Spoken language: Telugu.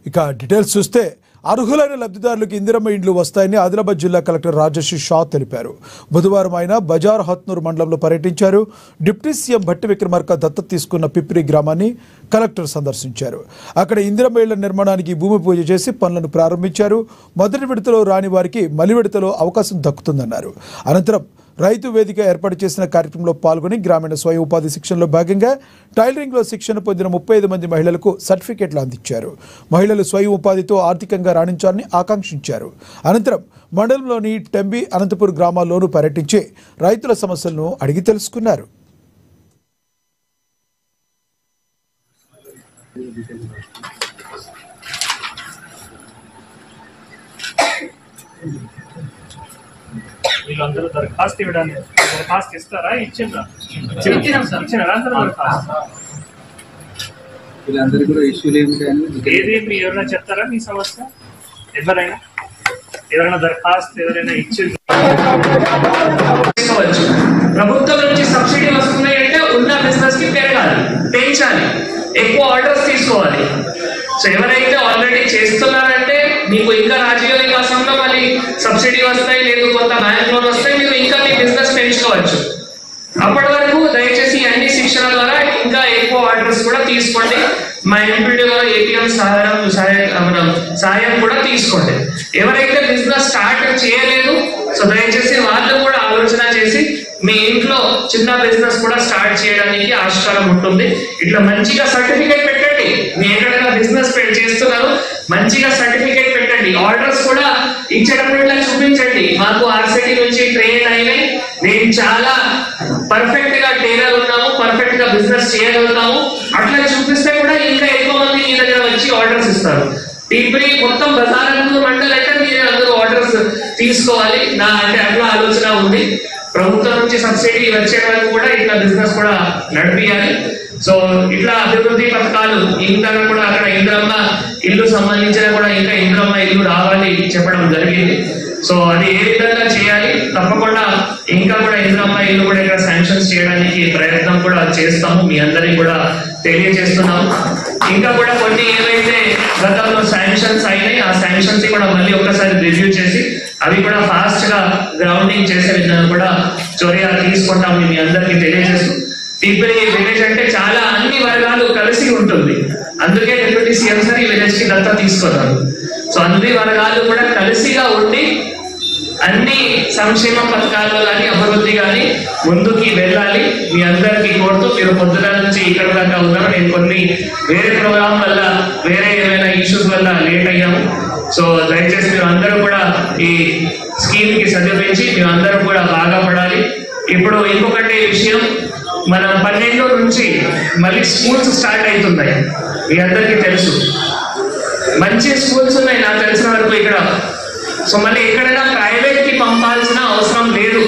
ఇక డీటెయిల్స్ చూస్తే అర్హులైన లబ్ధిదారులకు ఇందిరమ్మ ఇండ్లు వస్తాయని ఆదిలాబాద్ జిల్లా కలెక్టర్ రాజశ్రీ షా తెలిపారు. బుధవారం ఆయన బజార్ హత్నూర్ మండలంలో పర్యటించారు. డిప్యూటీ సీఎం భట్టి విక్రమార్క దత్తత తీసుకున్న పిప్రి గ్రామాన్ని కలెక్టర్ సందర్శించారు. అక్కడ ఇందిరమ్మ ఇళ్ల నిర్మాణానికి భూమి పూజ చేసి పనులను ప్రారంభించారు. మొదటి విడతలో రాని వారికి మలి విడతలో అవకాశం దక్కుతుందన్నారు. అనంతరం రైతు వేదిక ఏర్పాటు చేసిన కార్యక్రమంలో పాల్గొని గ్రామీణ స్వయం ఉపాధి శిక్షణలో భాగంగా టైలరింగ్లో శిక్షణ పొందిన 35 మంది మహిళలకు సర్టిఫికెట్లు అందించారు. మహిళలు స్వయం ఉపాధితో ఆర్థికంగా రాణించాలని ఆకాంక్షించారు. అనంతరం మండలంలోని టెంబి, అనంతపూర్ గ్రామాల్లోనూ పర్యటించి రైతుల సమస్యలను అడిగి తెలుసుకున్నారు. వీళ్ళందరూ దరఖాస్తు ఇవ్వడానికి దరఖాస్తు ఇస్తారా? ఇచ్చినారా? ఏది మీ ఎవరైనా చెప్తారా మీ సమస్య? ఎవరైనా దరఖాస్తు ఎవరైనా ఇచ్చింది? ప్రభుత్వం నుంచి సబ్సిడీ వస్తున్నాయి అంటే ఉన్న బిజినెస్ కి పెరగాలి, పెంచాలి, ఎక్కువ ఆర్డర్స్ తీసుకోవాలి. సో ఎవరైతే ఆల్రెడీ చేస్తున్నారంటే మీకు ఇంకా రాజీవ వికాసంలో మళ్ళీ సబ్సిడీ వస్తాయి, లేదు కొంత బ్యాంక్ లోన్ వస్తాయి, మీరు ఇంకా మీ బిజినెస్ పెంచుకోవచ్చు. అప్పటి వరకు దయచేసి అన్ని శిక్షణ ద్వారా ఇంకా ఎక్కువ ఆర్డర్స్ కూడా తీసుకోండి. మా ఎంపీడీ గారు ఏపీఎం సహాయం కూడా తీసుకోండి. ఎవరైతే బిజినెస్ స్టార్ట్ చేయలేదు సో దయచేసి వాళ్ళు కూడా ఆలోచన చేసి మీ ఇంట్లో చిన్న బిజినెస్ కూడా స్టార్ట్ చేయడానికి ఆస్కారం ఉంటుంది. ఇట్లా మంచిగా సర్టిఫికేట్ పెట్టండి. మీ ఎక్కడైనా బిజినెస్ చేస్తున్నారు మంచిగా సర్టిఫికేట్ పెట్టండి. ఆర్డర్స్ కూడా ఇచ్చేటప్పుడు ఇట్లా చూపించండి. మాకు ఆర్సిటీ నుంచి ట్రైన్ అయినాయి, నేను చాలా పర్ఫెక్ట్ గా టైలర్ ఉన్నాము, పర్ఫెక్ట్ గా బిజినెస్ చేయగలుగుతాము. అట్లా చూపిస్తే కూడా ఇంకా ఎక్కువ మంది మీ దగ్గర వచ్చి ఆర్డర్స్ ఇస్తారు. ఇప్పుడు మొత్తం బజార్ మండలి అంటే మీరు అందరూ ఆర్డర్స్ తీసుకోవాలి. నా అంటే అట్లా ఆలోచన ఉంది. ప్రభుత్వం నుంచి సబ్సిడీ వచ్చే వరకు కూడా ఇట్లా బిజినెస్ కూడా నడిపియాలి. సో ఇట్లా అభివృద్ధి పథకాలు ఇంకా కూడా అక్కడ ఇందిరమ్మ ఇల్లు సంబంధించిన కూడా ఇంకా ఇందిరమ్మ ఇల్లు రావాలి చెప్పడం జరిగింది. సో అది ఏ విధంగా చేయాలి, తప్పకుండా ఇంకా కూడా ఇందిరమ్మ ఇల్లు కూడా ఇక్కడ శాంక్షన్స్ చేయడానికి ప్రయత్నం కూడా చేస్తాము. మీ అందరికి కూడా తెలియజేస్తున్నాము. ఇంకా కూడా కొన్ని ఏవైతే గతంలో శాంక్షన్స్ అయినాయి ఆ శాంక్షన్స్ కూడా మళ్ళీ ఒకసారి రివ్యూ చేసి అవి కూడా ఫాస్ట్ గా గ్రౌండింగ్ చేసే విధంగా కూడా చర్య తీసుకుంటాం మీ అందరికీ తెలియజేస్తూ. ఇప్పుడు ఈ విలేజ్ అంటే చాలా అన్ని వర్గాలు కలిసి ఉంటుంది. అందుకే డిప్యూటీ సీఎం సార్ ఈ విలేజ్ కి దత్తత తీసుకున్నారు. సో అన్ని వర్గాలు కూడా కలిసిగా ఉండి అన్ని సంక్షేమ పథకాల్లో కానీ అభివృద్ధి కానీ ముందుకి వెళ్ళాలి. మీ అందరికీ కోరుతూ మీరు పొద్దున నుంచి ఇక్కడ దాకా ఉన్నారు. నేను కొన్ని వేరే ప్రోగ్రామ్ వల్ల వేరే ఏమైనా ఇష్యూస్ వల్ల లేట్ అయ్యాము. సో దయచేసి మీరు అందరూ కూడా ఈ స్కీమ్ కి సదుపయోగించి మీరు అందరూ కూడా బాగా పడాలి. ఇప్పుడు ఇంకొకటి విషయం, మనం 12 నుంచి మళ్ళీ స్కూల్స్ స్టార్ట్ అవుతున్నాయి. మీ అందరికీ తెలుసు మంచి స్కూల్స్ ఉన్నాయి నాకు తెలిసిన వరకు ఇక్కడ. సో మళ్ళీ ఎక్కడైనా ప్రైవేట్ కి పంపాల్సిన అవసరం లేదు.